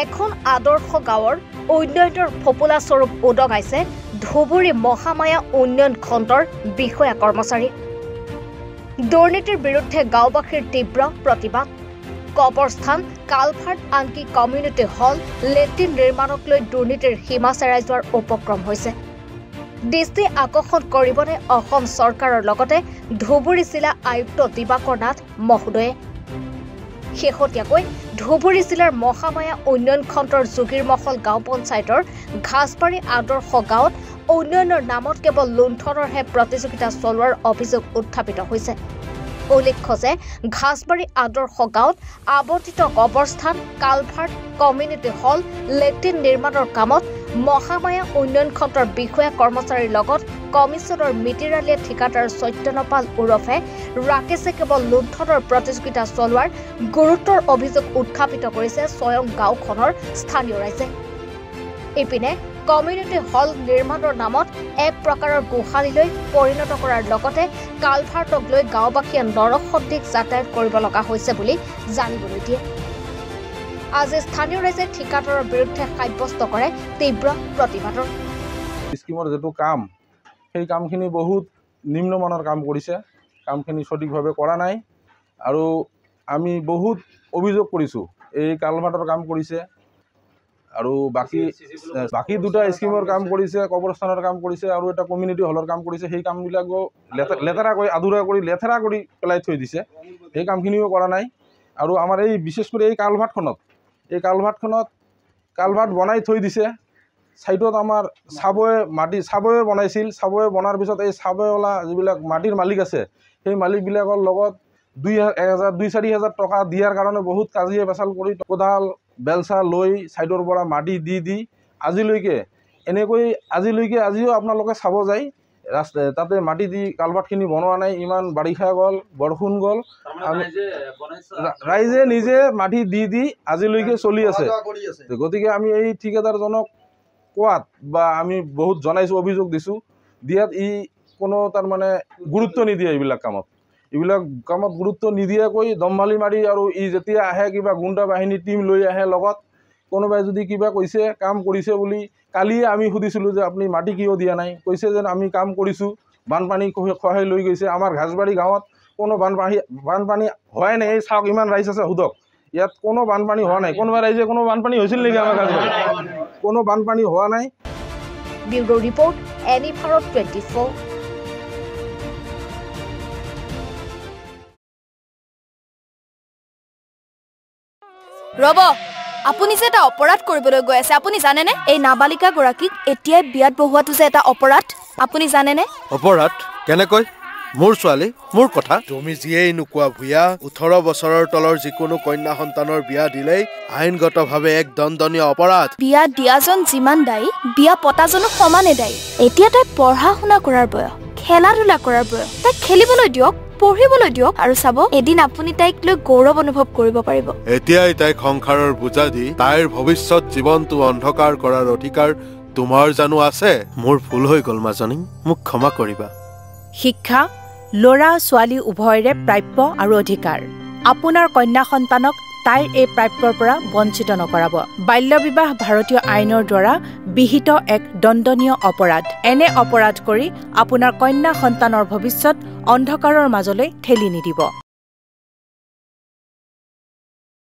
এখন আদৰ্শ গাঁৱৰ উন্নয়নৰ ফপোলা স্বৰূপ উদঙাইছে ধুবুৰী মহামায়া উন্নয়ন খণ্ডৰ বিষয়া কৰ্মচাৰী। দুৰ্নীতিৰ বিৰুদ্ধে গাঁওবাসীৰ তীব্ৰ প্ৰতিবাদ। কবৰস্থান, কালভাৰ্ট, আনকি কমিউনিটি হল, লেট্ৰিন নিৰ্মাণক লৈ দুৰ্নীতিৰ সীমা চেৰাই যোৱাৰ উপক্ৰম হৈছে। দৃষ্টি আকৰ্ষণ কৰিবনে অসম চৰকাৰৰ লগতে ধুবুৰী জিলা আয়ুক্ত দিবাকৰ নাথ মহোদয়ে? শেহতীয়াকৈ ধুবুৰী জিলাৰ মহামায়া উন্নয়ন খণ্ডৰ যোগীৰমহল গাঁও পঞ্চায়তৰ ঘাছবাৰী আদৰ্শ গাঁৱত উন্নয়নৰ নামত কেৱল লুণ্ঠনৰহে প্ৰতিযোগিতা চলোৱাৰ অভিযোগ উত্থাপিত হৈছে। উল্লেখ্য যে ঘাছবাৰী আদৰ্শ গাঁৱত আবণ্টিত কবৰস্থান, কালভাৰ্ট, কমিউনিটি হল, লেট্ৰিন নিৰ্মাণৰ কামত মহামায়া উন্নয়ন খণ্ডৰ বিষয়া কৰ্মচাৰীৰ লগত কমিছনৰ মিতিৰালীয়া ঠিকাদাৰ চৈতন্যপাল ওৰফে ৰাকেশে কেৱল লুণ্ঠনৰ প্ৰতিযোগিতা চলোৱাৰ গুৰুতৰ অভিযোগ উত্থাপিত কৰিছে স্বয়ং গাঁওখনৰ স্থানীয় ৰাইজে। ইপিনে কমিউনিটি হল নিৰ্মাণৰ নামত এক প্ৰকাৰৰ গোহালিলৈ পৰিণত কৰাৰ লগতে কালভাৰ্টক লৈ গাঁওবাসীয়ে নৰসদৃশ যাতায়াত কৰিব লগা হৈছে বুলি জানিবলৈ দিয়ে। আজি স্থানীয় ৰাইজে ঠিকাদাৰৰ বিৰুদ্ধে সাব্যস্ত কৰে তীব্ৰ প্ৰতিবাদৰ। স্কিমৰ যেটো কাম সেই কামখিনি বহুত নিম্নমানৰ কাম কৰিছে, কামখিনি সঠিকভাৱে কৰা নাই আৰু আমি বহুত অভিযোগ কৰিছোঁ। এই কালভাৰ্টৰ কাম কৰিছে আৰু বাকী দুটা স্কিমৰ কাম কৰিছে, কবৰস্থানৰ কাম কৰিছে আৰু এটা কমিউনিটি হলৰ কাম কৰিছে। সেই কামবিলাকো আধৰুৱা কৰি লেতেৰা কৰি পেলাই থৈ দিছে। সেই কামখিনিও কৰা নাই আৰু আমাৰ এই বিশেষ কৰি এই কালভাৰ্টখনত কালভাৰ্ট বনাই থৈ দিছে। ছাইডত আমাৰ চাবৱে বনাইছিল। চাবৱে বনাৰ পিছত এই চাবৱেলা যিবিলাক মাটিৰ মালিক আছে সেই মালিকবিলাকৰ লগত 2,000-4,000 টকা দিয়াৰ কাৰণে বহুত কাজিয়া পেচাল কৰি কোদাল বেলচা লৈ ছাইডৰ পৰা মাটি দি আজিও আপোনালোকে চাব যায় তাতে মাটি দি কালভাৰ্টখিনি বনোৱা নাই। ইমান বাৰিষা গ'ল, বৰষুণ গ'ল, ৰাইজে নিজে মাটি দি আজিলৈকে চলি আছে। গতিকে আমি এই ঠিকাদাৰজনক কোৱাত বা আমি বহুত জনাইছোঁ, অভিযোগ দিছোঁ, দিয়াত কোনো তাৰমানে গুৰুত্ব নিদিয়ে। এইবিলাক কামত গুৰুত্ব নিদিয়াকৈ দম্ভালি মাৰি আৰু যেতিয়া আহে কিবা গুণ্ডা বাহিনী টিম লৈ আহে লগত, কোনোবাই যদি কিবা কৈছে কাম কৰিছে বুলি। কালিয়ে আমি সুধিছিলোঁ যে আপুনি মাটি কিয় দিয়া নাই, কৈছে যেন আমি কাম কৰিছোঁ, বানপানী খহাই লৈ গৈছে। আমাৰ ঘাছবাৰী গাঁৱত কোনো বানপানী হোৱাই নাই। এই চাওক ইমান ৰাইজ আছে, সোধক, ইয়াত কোনো বানপানী হোৱা নাই। কোনোবা ৰাইজে কোনো বানপানী হৈছিল নেকি? আমাৰ ঘাছবাৰী কোনো বানপানী হোৱা নাই। Bureau report, any Bharat 24। ৰব, আপুনি যে এটা অপৰাধ কৰিবলৈ গৈ আছে, আপুনি জানেনে? এই নাবালিকা গৰাকীক এতিয়াই বিয়াত বহোৱাটো যে এটা অপৰাধ, আপুনি জানেনে? অপৰাধ কেনেকৈ? মোৰ ছোৱালী, মোৰ কথা। তুমি যিয়েই নোকোৱা ভূঞা, 18 বছৰৰ তলৰ যিকোনো কন্যা সন্তানৰ বিয়া দিলেই আইনগতভাৱে এক দণ্ডনীয় অপৰাধ। বিয়া দিয়াজন যিমান দায়ী, বিয়া পতাজনো সমানে দায়ী। এতিয়া তাই পঢ়া শুনা কৰাৰ বয়স, খেলা ধূলা কৰাৰ বয়স। তাইক খেলিবলৈ দিয়ক, পঢ়িবলৈ দিয়ক আৰু চাব এদিন আপুনি তাইক লৈ গৌৰৱ অনুভৱ কৰিব পাৰিব। এতিয়াই তাইক সংসাৰৰ বোজা দি তাইৰ ভৱিষ্যত জীৱনটো অন্ধকাৰ কৰাৰ অধিকাৰ তোমাৰ জানো আছে? মোৰ ভুল হৈ গ'ল মাজনী, মোক ক্ষমা কৰিবা। শিক্ষা ল'ৰা ছোৱালী উভয়ৰে প্ৰাপ্য আৰু অধিকাৰ। আপোনাৰ কন্যা সন্তানক তাইৰ এই প্ৰাপ্যৰ পৰা বঞ্চিত নকৰাব। বাল্য বিবাহ ভাৰতীয় আইনৰ দ্বাৰা বিহিত এক দণ্ডনীয় অপৰাধ। এনে অপৰাধ কৰি আপোনাৰ কন্যা সন্তানৰ ভৱিষ্যত অন্ধকাৰৰ মাজলৈ ঠেলি নিদিব।